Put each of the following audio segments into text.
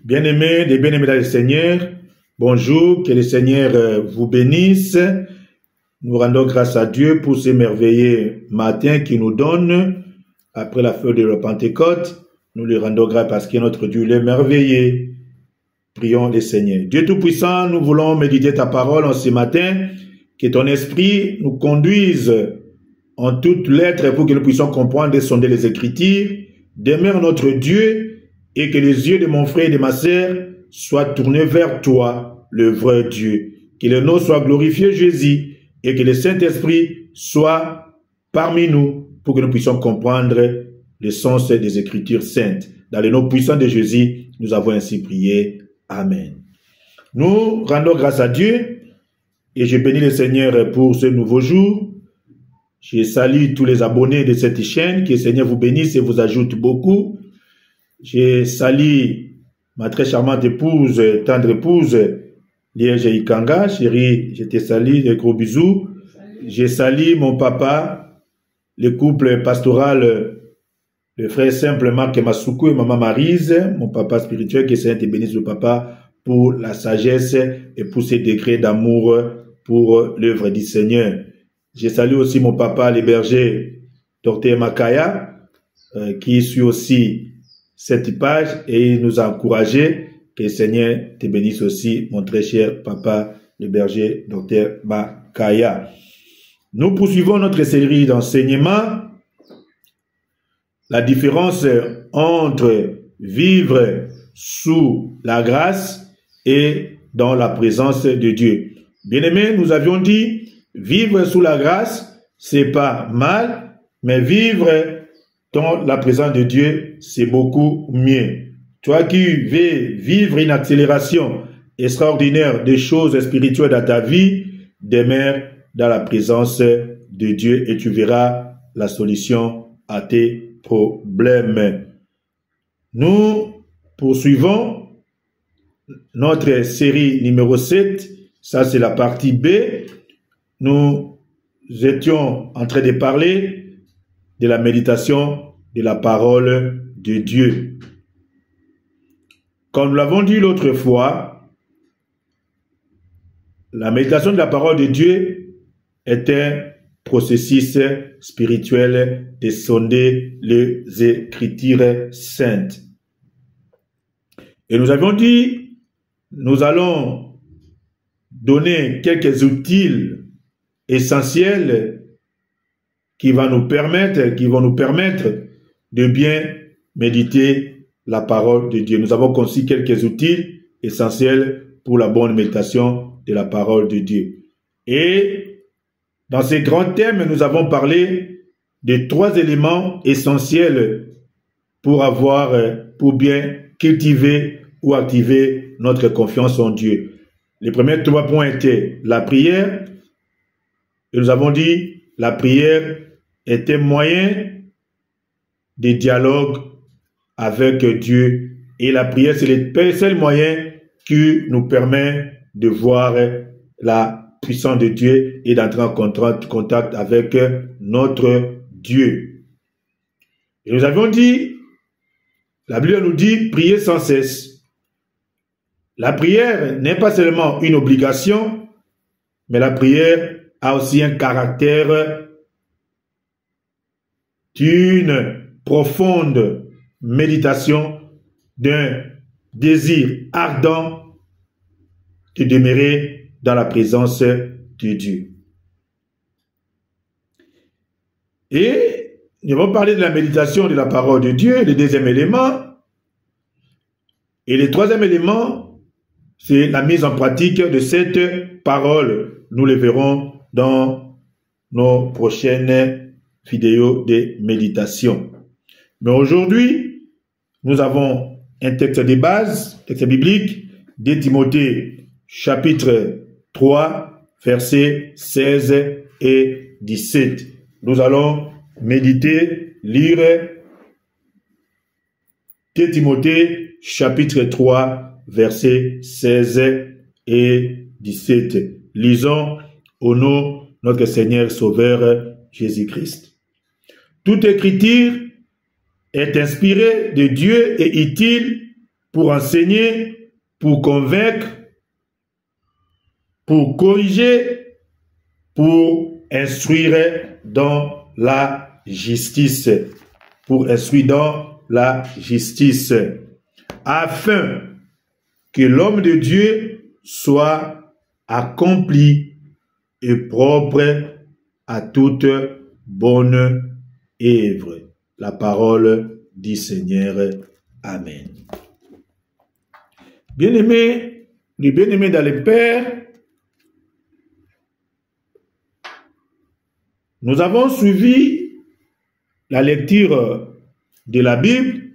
Bien-aimés, des bien-aimés dans le Seigneur, bonjour, que le Seigneur vous bénisse. Nous rendons grâce à Dieu pour ce merveilleux matin qu'il nous donne après la fête de la Pentecôte. Nous lui rendons grâce parce que notre Dieu est merveilleux. Prions le Seigneur. Dieu Tout-Puissant, nous voulons méditer ta parole en ce matin, que ton esprit nous conduise en toutes lettres pour que nous puissions comprendre et sonder les Écritures. Demeure notre Dieu et que les yeux de mon frère et de ma sœur soient tournés vers toi, le vrai Dieu. Que le nom soit glorifié, Jésus, et que le Saint-Esprit soit parmi nous pour que nous puissions comprendre le sens des Écritures saintes. Dans le nom puissant de Jésus, nous avons ainsi prié. Amen. Nous rendons grâce à Dieu et je bénis le Seigneur pour ce nouveau jour. Je salue tous les abonnés de cette chaîne, que le Seigneur vous bénisse et vous ajoute beaucoup. Je salue ma très charmante épouse, tendre épouse, Liège Ikanga. Chérie, je te salue, des gros bisous. Je salue mon papa, le couple pastoral, le frère simple Marc Masuku et maman Maryse, mon papa spirituel, que le Seigneur te bénisse, le papa, pour la sagesse et pour ses degrés d'amour pour l'œuvre du Seigneur. Je salue aussi mon papa, le berger, Dr Makaya, qui suit aussi cette page et il nous a encouragé. Que le Seigneur te bénisse aussi, mon très cher papa, le berger, Dr Makaya. Nous poursuivons notre série d'enseignements. La différence entre vivre sous la grâce et dans la présence de Dieu. Bien-aimés, nous avions dit, vivre sous la grâce, c'est pas mal, mais vivre dans la présence de Dieu, c'est beaucoup mieux. Toi qui veux vivre une accélération extraordinaire des choses spirituelles dans ta vie, demeure dans la présence de Dieu et tu verras la solution à tes problèmes. Nous poursuivons notre série numéro 7. Ça, c'est la partie B. Nous étions en train de parler de la méditation de la parole de Dieu. Comme nous l'avons dit l'autre fois, la méditation de la parole de Dieu est un processus spirituel de sonder les Écritures saintes. Et nous avions dit, nous allons donner quelques outils essentiels qui vont nous permettre de bien méditer la parole de Dieu. Nous avons conçu quelques outils essentiels pour la bonne méditation de la parole de Dieu. Et dans ces grands thèmes, nous avons parlé de 3 éléments essentiels pour bien cultiver ou activer notre confiance en Dieu. Les premiers 3 points étaient la prière. Et nous avons dit, la prière est un moyen de dialogue avec Dieu. Et la prière, c'est le seul moyen qui nous permet de voir la puissance de Dieu et d'entrer en contact avec notre Dieu. Et nous avions dit, la Bible nous dit, prier sans cesse. La prière n'est pas seulement une obligation, mais la prière a aussi un caractère d'une profonde méditation, d'un désir ardent de demeurer dans la présence de Dieu. Et nous allons parler de la méditation de la parole de Dieu, le deuxième élément. Et le troisième élément, c'est la mise en pratique de cette parole. Nous le verrons dans nos prochaines vidéos de méditation. Mais aujourd'hui, nous avons un texte de base, texte biblique, de Timothée, chapitre 3, versets 16 et 17. Nous allons méditer, lire 2 Timothée, chapitre 3, versets 16 et 17. Lisons au nom de notre Seigneur Sauveur Jésus-Christ. Toute écriture est inspirée de Dieu et utile pour enseigner, pour convaincre, pour corriger, pour instruire dans la justice. Pour instruire dans la justice. Afin que l'homme de Dieu soit accompli et propre à toute bonne œuvre. La parole du Seigneur. Amen. Bien-aimés, les bien-aimés dans le Père, nous avons suivi la lecture de la Bible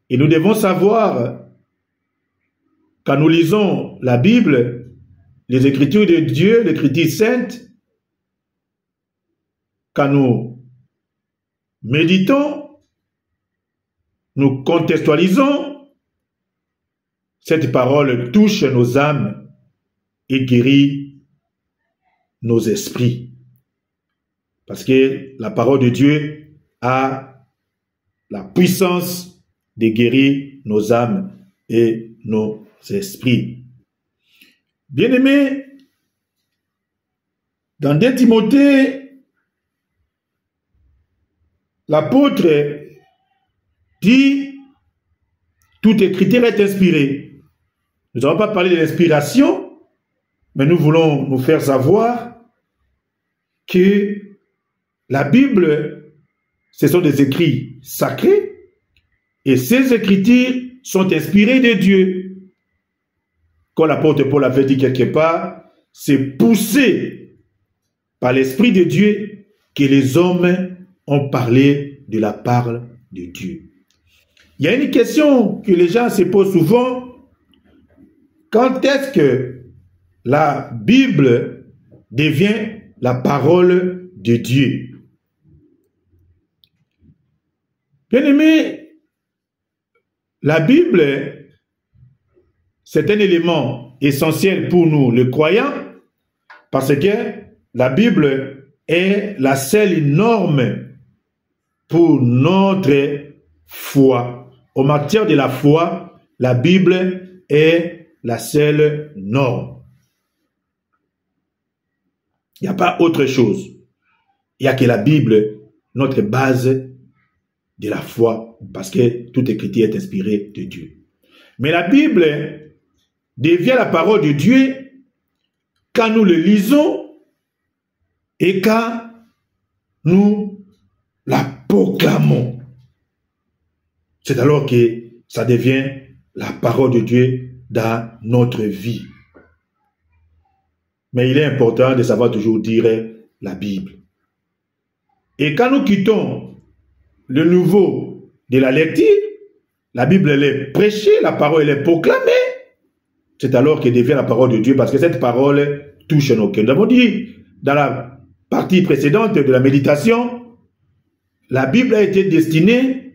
et nous devons savoir, quand nous lisons la Bible, les Écritures de Dieu, l'Écriture sainte, quand nous méditons, nous contextualisons, cette parole touche nos âmes et guérit nos esprits. Parce que la parole de Dieu a la puissance de guérir nos âmes et nos esprits. Bien-aimés, dans 2 Timothée, l'apôtre dit « Toute écriture est inspirée ». Nous n'avons pas parlé de l'inspiration, mais nous voulons nous faire savoir que la Bible, ce sont des écrits sacrés et ces écritures sont inspirées de Dieu. Comme l'apôtre Paul avait dit quelque part, c'est poussé par l'Esprit de Dieu que les hommes ont parlé de la parole de Dieu. Il y a une question que les gens se posent souvent. Quand est-ce que la Bible devient la parole de Dieu? Bien-aimés, la Bible, c'est un élément essentiel pour nous, les croyants, parce que la Bible est la seule norme pour notre foi. En matière de la foi, la Bible est la seule norme. Il n'y a pas autre chose. Il n'y a que la Bible, notre base de la foi, parce que toute écriture est inspirée de Dieu. Mais la Bible devient la parole de Dieu quand nous le lisons et quand nous la proclamons. C'est alors que ça devient la parole de Dieu dans notre vie. Mais il est important de savoir toujours dire la Bible. Et quand nous quittons le niveau de la lecture, la Bible elle est prêchée, la parole elle est proclamée. C'est alors qu'elle devient la parole de Dieu, parce que cette parole touche nos cœurs. Nous avons dit dans la partie précédente de la méditation, la Bible a été destinée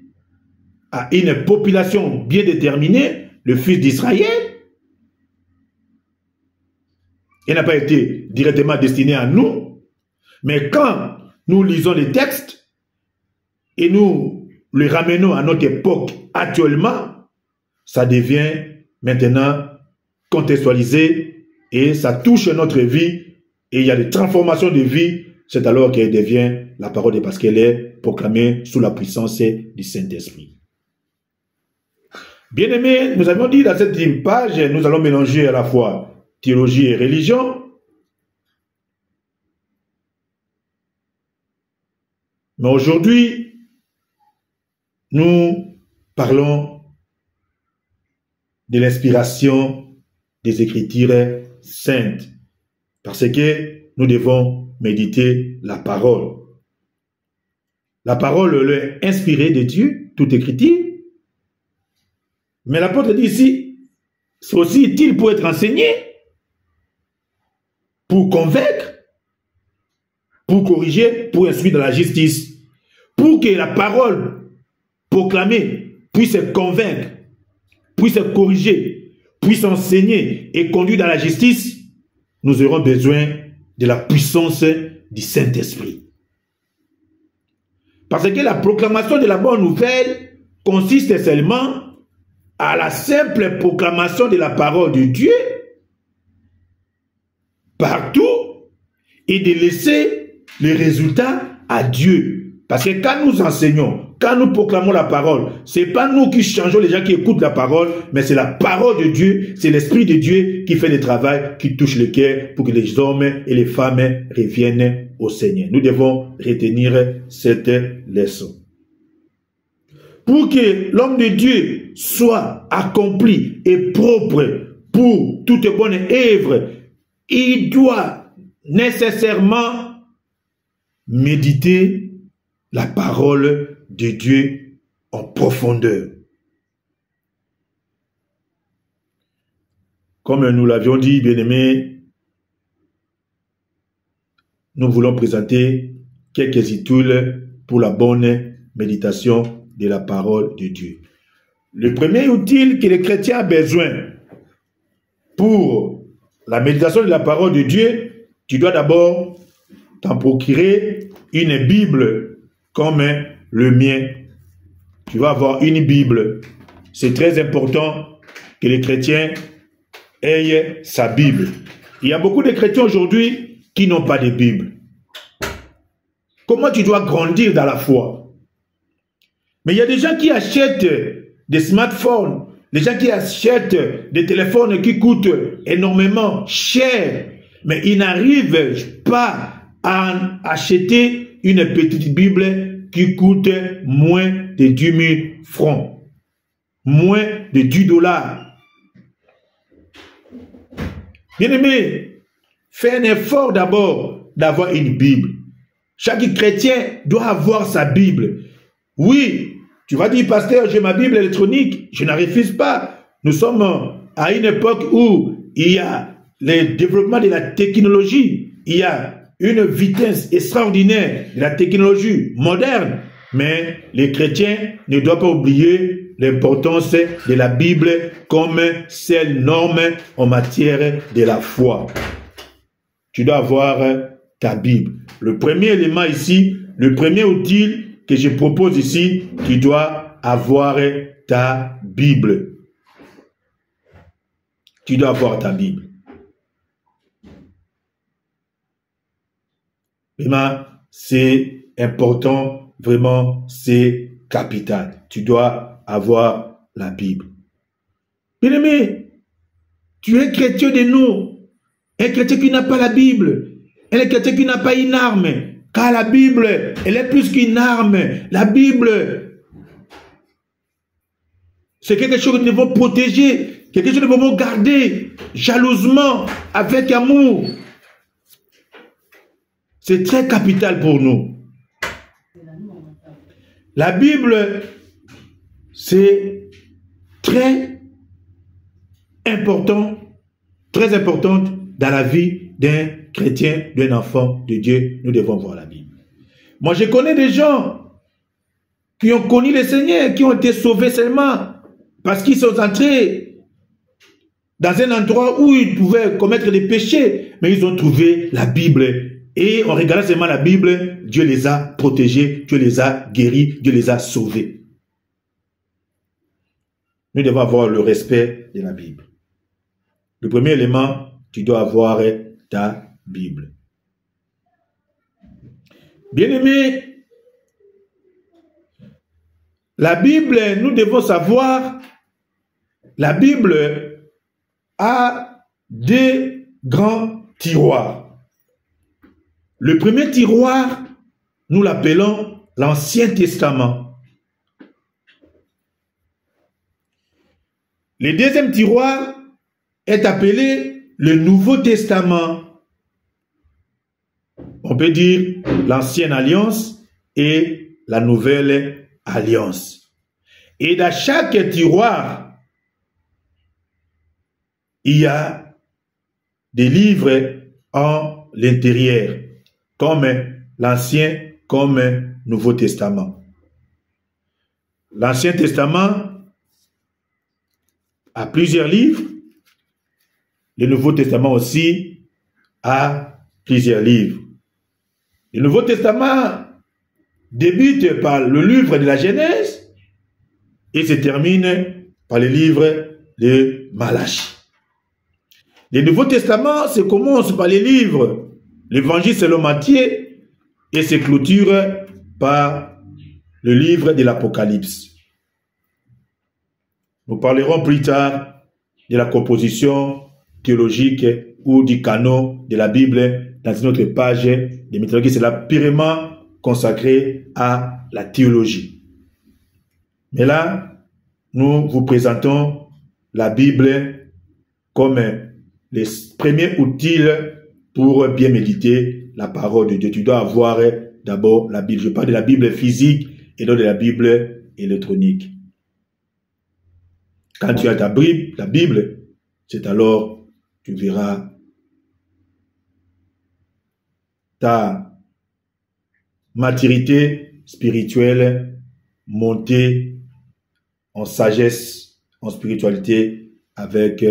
à une population bien déterminée, le fils d'Israël. Elle n'a pas été directement destinée à nous, mais quand nous lisons les textes et nous les ramenons à notre époque actuellement, ça devient maintenant contextualisé et ça touche notre vie et il y a des transformations de vie. C'est alors qu'elle devient la parole de Dieu, parce qu'elle est proclamée sous la puissance du Saint-Esprit. Bien-aimés, nous avons dit dans cette page, nous allons mélanger à la fois théologie et religion. Mais aujourd'hui, nous parlons de l'inspiration des Écritures saintes, parce que nous devons méditer la parole. La parole est inspirée de Dieu, toute Écriture. Mais l'apôtre dit ici, c'est aussi utile pour être enseigné, pour convaincre, pour corriger, pour instruire dans la justice, pour que la parole proclamée puisse convaincre, puisse corriger, puisse enseigner et conduire dans la justice. Nous aurons besoin de la puissance du Saint-Esprit. Parce que la proclamation de la bonne nouvelle consiste seulement à la simple proclamation de la parole de Dieu partout et de laisser les résultats à Dieu. Parce que quand nous enseignons, quand nous proclamons la parole, ce n'est pas nous qui changeons les gens qui écoutent la parole, mais c'est la parole de Dieu, c'est l'Esprit de Dieu qui fait le travail, qui touche le cœur pour que les hommes et les femmes reviennent au Seigneur. Nous devons retenir cette leçon. Pour que l'homme de Dieu soit accompli et propre pour toute bonne œuvre, il doit nécessairement méditer la parole de Dieu en profondeur. Comme nous l'avions dit, bien-aimés, nous voulons présenter quelques études pour la bonne méditation de la parole de Dieu. Le premier outil que le chrétien a besoin pour la méditation de la parole de Dieu, tu dois d'abord t'en procurer une Bible comme le mien. Tu vas avoir une Bible. C'est très important que les chrétiens aient sa Bible. Il y a beaucoup de chrétiens aujourd'hui qui n'ont pas de Bible. Comment tu dois grandir dans la foi? Mais il y a des gens qui achètent des smartphones, des gens qui achètent des téléphones qui coûtent énormément cher, mais ils n'arrivent pas à acheter une petite Bible qui coûte moins de 10 000 francs, moins de 10 $. Bien-aimé, fais un effort d'abord d'avoir une Bible. Chaque chrétien doit avoir sa Bible. Oui, tu vas dire, pasteur, j'ai ma Bible électronique. Je n'en refuse pas. Nous sommes à une époque où il y a le développement de la technologie. Il y a une vitesse extraordinaire de la technologie moderne. Mais les chrétiens ne doivent pas oublier l'importance de la Bible comme seule norme en matière de la foi. Tu dois avoir ta Bible. Le premier élément ici, le premier outil que je propose ici, tu dois avoir ta Bible. Tu dois avoir ta Bible. Vraiment, c'est important, vraiment, c'est capital. Tu dois avoir la Bible. Bien-aimé, tu es chrétien de nous. Un chrétien qui n'a pas la Bible. Un chrétien qui n'a pas une arme. Car la Bible, elle est plus qu'une arme. La Bible, c'est quelque chose que nous devons protéger, quelque chose que nous devons garder jalousement, avec amour. C'est très capital pour nous. La Bible, c'est très important, très importante dans la vie d'un chrétien, d'un enfant de Dieu. Nous devons voir la Bible. Moi, je connais des gens qui ont connu le Seigneur, qui ont été sauvés seulement parce qu'ils sont entrés dans un endroit où ils pouvaient commettre des péchés, mais ils ont trouvé la Bible. Et en regardant seulement la Bible, Dieu les a protégés, Dieu les a guéris, Dieu les a sauvés. Nous devons avoir le respect de la Bible. Le premier élément, tu dois avoir ta Bible. Bien-aimé, la Bible, nous devons savoir, la Bible a deux grands tiroirs. Le premier tiroir, nous l'appelons l'Ancien Testament. Le deuxième tiroir est appelé le Nouveau Testament. On peut dire l'Ancienne Alliance et la Nouvelle Alliance. Et dans chaque tiroir, il y a des livres en l'intérieur, comme l'Ancien, comme Nouveau Testament. L'Ancien Testament a plusieurs livres. Le Nouveau Testament aussi a plusieurs livres. Le Nouveau Testament débute par le livre de la Genèse et se termine par le livre de Malachie. Le Nouveau Testament se commence par les livres, l'Évangile selon Matthieu, et se clôture par le livre de l'Apocalypse. Nous parlerons plus tard de la composition théologique ou du canon de la Bible dans une autre page de mythologie. C'est là purement consacré à la théologie. Mais là, nous vous présentons la Bible comme le premier outil pour bien méditer la parole de Dieu. Tu dois avoir d'abord la Bible. Je parle de la Bible physique et non de la Bible électronique. Quand tu as ta Bible, la Bible, c'est alors tu verras ta maturité spirituelle monter en sagesse, en spiritualité avec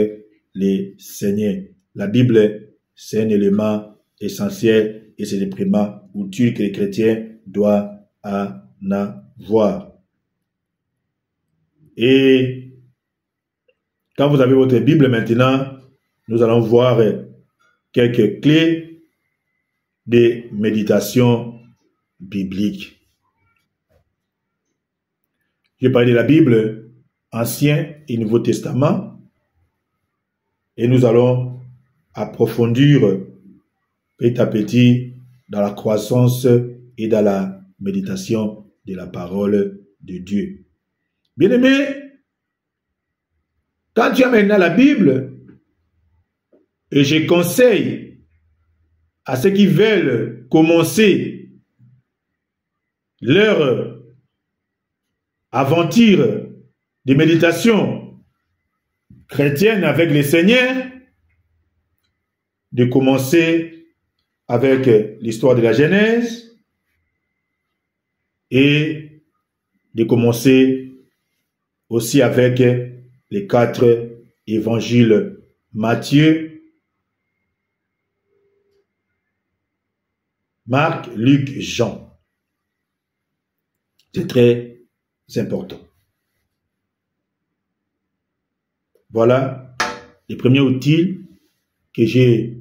les Seigneurs. La Bible, c'est un élément essentiel et c'est le premier outil que les chrétiens doivent en avoir. Et quand vous avez votre Bible maintenant, nous allons voir quelques clés de méditation biblique. Je parle de la Bible, Ancien et Nouveau Testament, et nous allons approfondir petit à petit dans la croissance et dans la méditation de la parole de Dieu. Bien-aimés, quand tu as maintenant la Bible, et je conseille à ceux qui veulent commencer leur aventure de méditation chrétienne avec le Seigneur, de commencer avec l'histoire de la Genèse et de commencer aussi avec les 4 évangiles Matthieu, Marc, Luc, Jean. C'est très important. Voilà les premiers outils que j'ai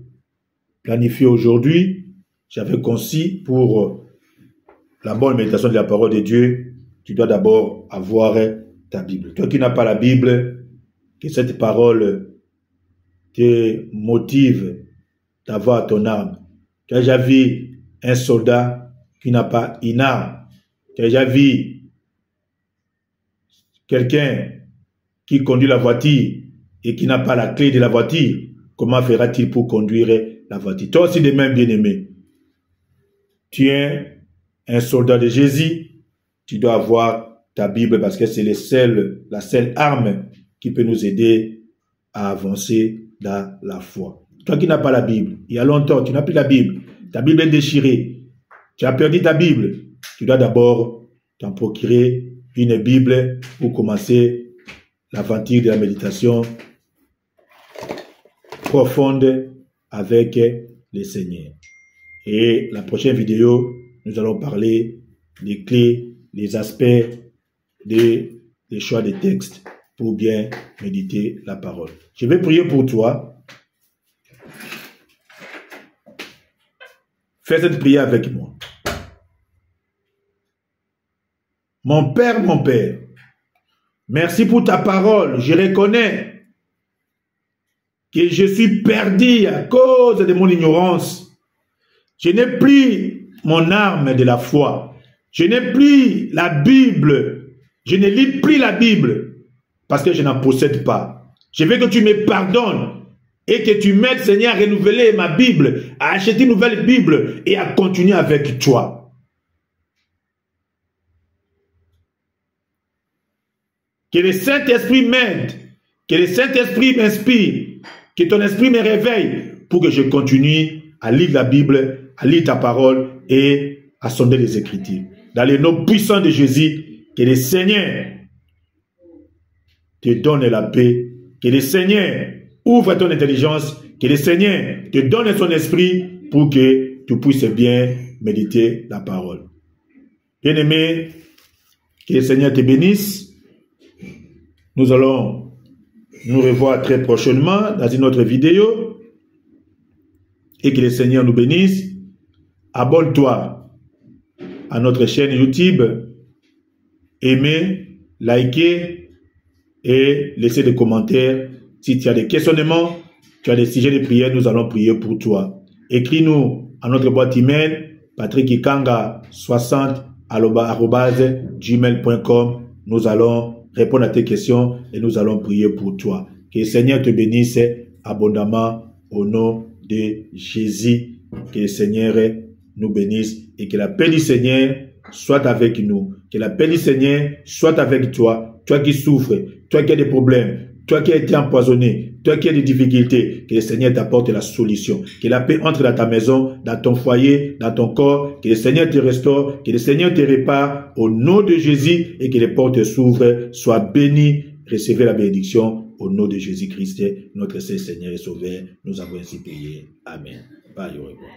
planifiés aujourd'hui. J'avais conçu pour la bonne méditation de la parole de Dieu. Tu dois d'abord avoir ta Bible. Toi qui n'as pas la Bible, que cette parole te motive d'avoir ton arme. Tu as déjà vu un soldat qui n'a pas une arme. Tu as déjà vu quelqu'un qui conduit la voiture et qui n'a pas la clé de la voiture. Comment fera-t-il pour conduire la voiture? Toi aussi de même, bien-aimé. Tu es un soldat de Jésus. Tu dois avoir ta Bible parce que c'est la seule arme qui peut nous aider à avancer dans la foi. Toi qui n'as pas la Bible, il y a longtemps, tu n'as plus la Bible. Ta Bible est déchirée. Tu as perdu ta Bible. Tu dois d'abord t'en procurer une Bible pour commencer l'aventure de la méditation profonde avec le Seigneur. Et la prochaine vidéo, nous allons parler des clés, des aspects, des choix des textes pour bien méditer la parole. Je vais prier pour toi. Fais cette prière avec moi. Mon Père, merci pour ta parole. Je reconnais que je suis perdu à cause de mon ignorance. Je n'ai plus mon arme de la foi. Je n'ai plus la Bible. Je ne lis plus la Bible parce que je n'en possède pas. Je veux que tu me pardonnes et que tu m'aides, Seigneur, à renouveler ma Bible, à acheter une nouvelle Bible et à continuer avec toi. Que le Saint-Esprit m'aide, que le Saint-Esprit m'inspire, que ton esprit me réveille pour que je continue à lire la Bible, à lire ta parole et à sonder les Écritures. Dans le nom puissant de Jésus, que le Seigneur te donne la paix, que le Seigneur ouvre ton intelligence, que le Seigneur te donne son esprit pour que tu puisses bien méditer la parole. Bien-aimé, que le Seigneur te bénisse. Nous allons nous revoir très prochainement dans une autre vidéo. Et que le Seigneur nous bénisse. Abonne-toi à notre chaîne YouTube. Aimez, likez et laissez des commentaires. Si tu as des questionnements, tu as des sujets de prière, nous allons prier pour toi. Écris-nous à notre boîte email patrickikanga60@gmail.com. Nous allons répondre à tes questions et nous allons prier pour toi. Que le Seigneur te bénisse abondamment au nom de Jésus. Que le Seigneur nous bénisse et que la paix du Seigneur soit avec nous. Que la paix du Seigneur soit avec toi. Toi qui souffres, toi qui as des problèmes, toi qui as été empoisonné, toi qui as des difficultés, que le Seigneur t'apporte la solution. Que la paix entre dans ta maison, dans ton foyer, dans ton corps. Que le Seigneur te restaure, que le Seigneur te répare au nom de Jésus et que les portes s'ouvrent. Sois béni, recevez la bénédiction au nom de Jésus-Christ, notre Seigneur et Sauveur. Nous avons ainsi prié. Amen. Bye, au revoir.